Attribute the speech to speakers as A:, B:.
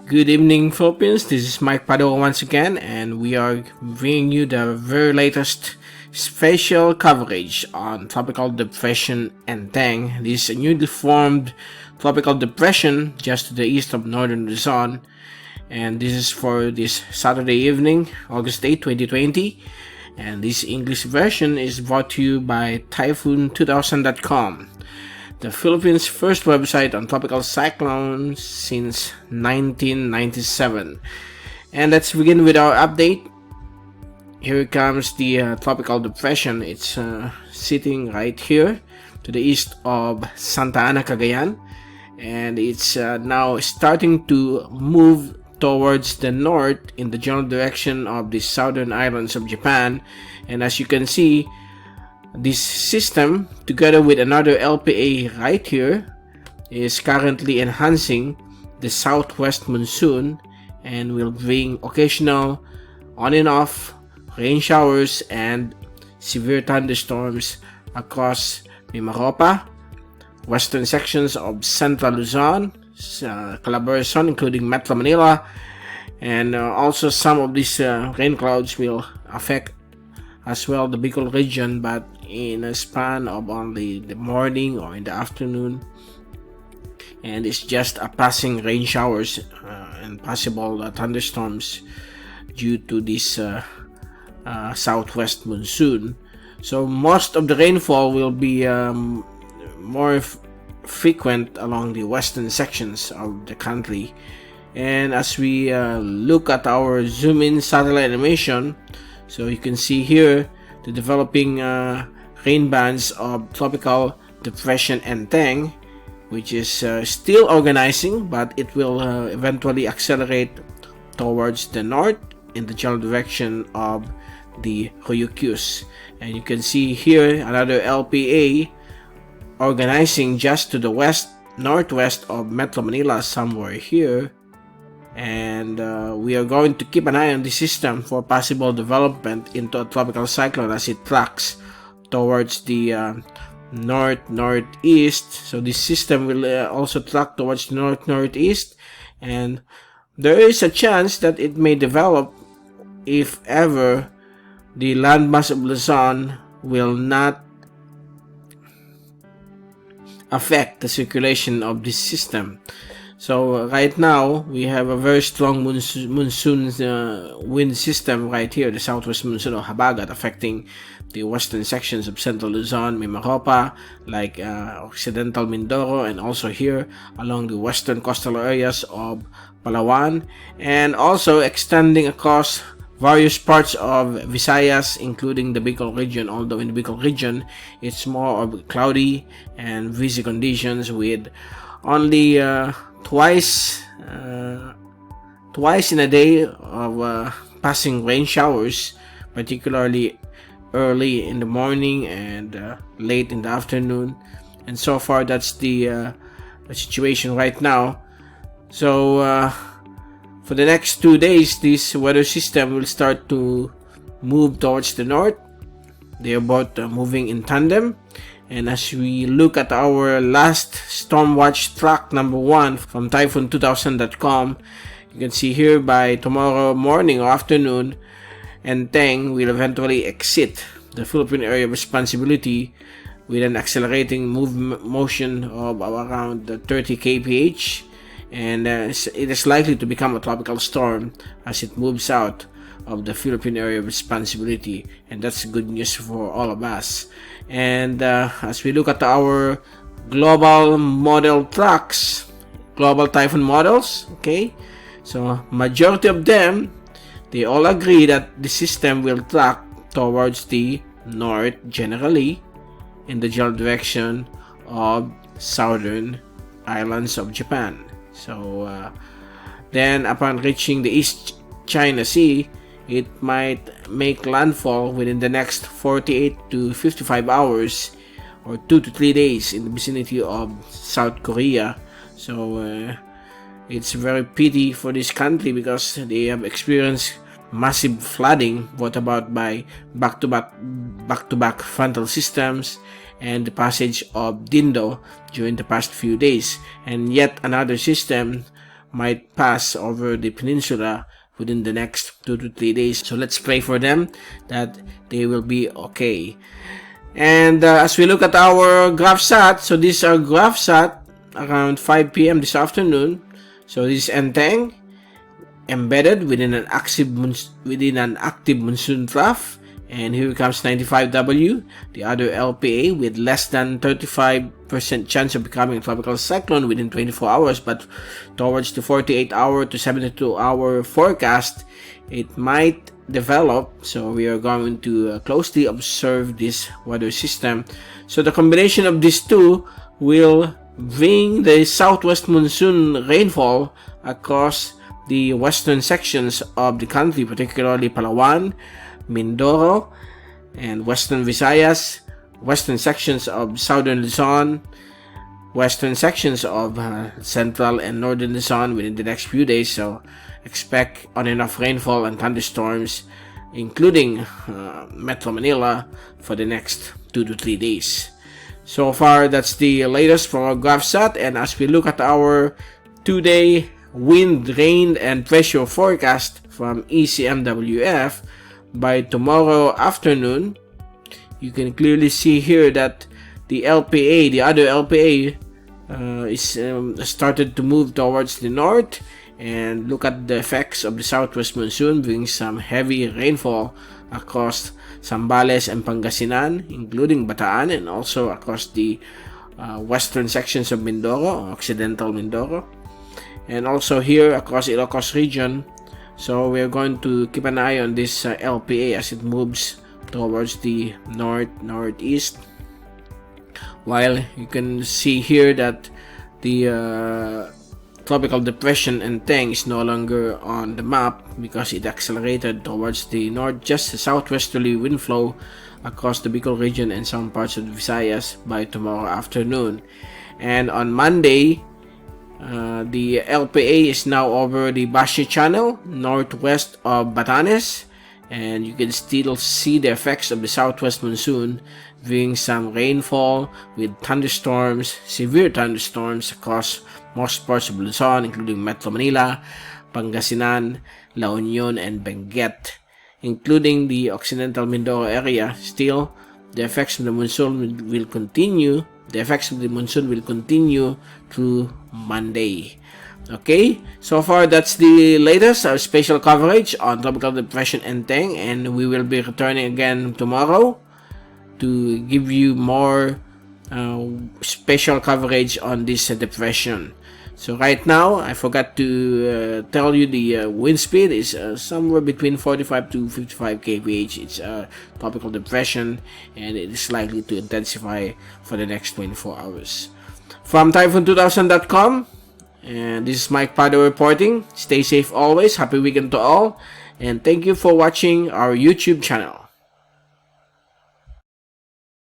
A: Good evening, Philippines. This is Mike Padua once again, and we are bringing you the very latest special coverage on tropical depression Enteng. This is a newly formed tropical depression just to the east of northern Luzon, and this is for this Saturday evening, August 8, 2020. And this English version is brought to you by Typhoon2000.com. The Philippines' first website on tropical cyclones since 1997. And let's begin with our update. Here comes the tropical depression. It's sitting right here to the east of Santa Ana, Cagayan. And it's now starting to move towards the north in the general direction of the southern islands of Japan. And as you can see, this system, together with another LPA right here, is currently enhancing the southwest monsoon and will bring occasional on and off rain showers and severe thunderstorms across Mimaropa, western sections of central Luzon, Calabarzon, including Metro Manila, and also some of these rain clouds will affect as well the Bicol region, but in a span of only the morning or in the afternoon, and it's just a passing rain showers and possible thunderstorms due to this southwest monsoon. So most of the rainfall will be more frequent along the western sections of the country. And as we look at our zoom in satellite animation, so you can see here the developing rain bands of tropical depression Enteng, which is still organizing, but it will eventually accelerate towards the north in the general direction of the Ryukyus. And you can see here another LPA organizing just to the west northwest of Metro Manila, somewhere here. And we are going to keep an eye on the system for possible development into a tropical cyclone as it tracks towards the northeast. So this system will also track towards the northeast, and there is a chance that it may develop if ever the landmass of Luzon will not affect the circulation of this system. So right now we have a very strong monsoon wind system right here, the southwest monsoon of Habagat, affecting the western sections of central Luzon, Mimaropa, like occidental Mindoro, and also here along the western coastal areas of Palawan, and also extending across various parts of Visayas, including the Bicol region, although in the Bicol region it's more of cloudy and breezy conditions with only twice in a day of passing rain showers, particularly early in the morning and late in the afternoon. And so far that's the situation right now. So for the next 2 days, this weather system will start to move towards the north. They are both moving in tandem. And as we look at our last storm watch track number 1 from Typhoon2000.com, you can see here by tomorrow morning or afternoon, Enteng will eventually exit the Philippine area of responsibility with an accelerating motion of around 30 kph, and it is likely to become a tropical storm as it moves out of the Philippine area of responsibility, and that's good news for all of us. And as we look at our global model tracks, global typhoon models, okay, so majority of them, they all agree that the system will track towards the north generally in the general direction of southern islands of Japan. So then upon reaching the East China Sea, it might make landfall within the next 48 to 55 hours or 2 to 3 days in the vicinity of South Korea. So it's very pity for this country because they have experienced massive flooding brought about by back-to-back frontal systems and the passage of Dindo during the past few days, and yet another system might pass over the peninsula within the next 2 to 3 days. So let's pray for them that they will be okay. And as we look at our GraphSat, so these are GraphSat around 5 p.m. this afternoon. So this is Enteng, embedded within an active monsoon trough. And here comes 95W, the other LPA, with less than 35% chance of becoming a tropical cyclone within 24 hours. But towards the 48-hour to 72-hour forecast, it might develop. So we are going to closely observe this weather system. So the combination of these two will bring the southwest monsoon rainfall across the western sections of the country, particularly Palawan, Mindoro, and western Visayas, western sections of southern Luzon, western sections of central and northern Luzon within the next few days. So expect on and off rainfall and thunderstorms, including Metro Manila, for the next 2 to 3 days. So far, that's the latest for our GraphSat. And as we look at our 2-day wind, rain, and pressure forecast from ECMWF, by tomorrow afternoon, you can clearly see here that the LPA, the other LPA, is started to move towards the north. And look at the effects of the southwest monsoon, bringing some heavy rainfall across Zambales and Pangasinan, including Bataan, and also across the western sections of Mindoro, Occidental Mindoro, and also here across Ilocos region. So we're going to keep an eye on this LPA as it moves towards the northeast. While you can see here that the tropical depression Enteng is no longer on the map because it accelerated towards the north, just a southwesterly wind flow across the Bicol region and some parts of the Visayas by tomorrow afternoon. And on Monday, the LPA is now over the Bashi Channel, northwest of Batanes, and you can still see the effects of the southwest monsoon, bringing some rainfall with thunderstorms, severe thunderstorms across most parts of Luzon, including Metro Manila, Pangasinan, La Union, and Benguet, including the Occidental Mindoro area. Still, the effects of the monsoon will continue. The effects of the monsoon will continue through Monday. Okay, so far that's the latest, our special coverage on Tropical Depression Enteng, and we will be returning again tomorrow to give you more special coverage on this depression. So right now, I forgot to tell you the wind speed is somewhere between 45 to 55 kph. It's a tropical depression, and it is likely to intensify for the next 24 hours. From Typhoon2000.com, and this is Mike Padua reporting. Stay safe always. Happy weekend to all, and thank you for watching our YouTube channel.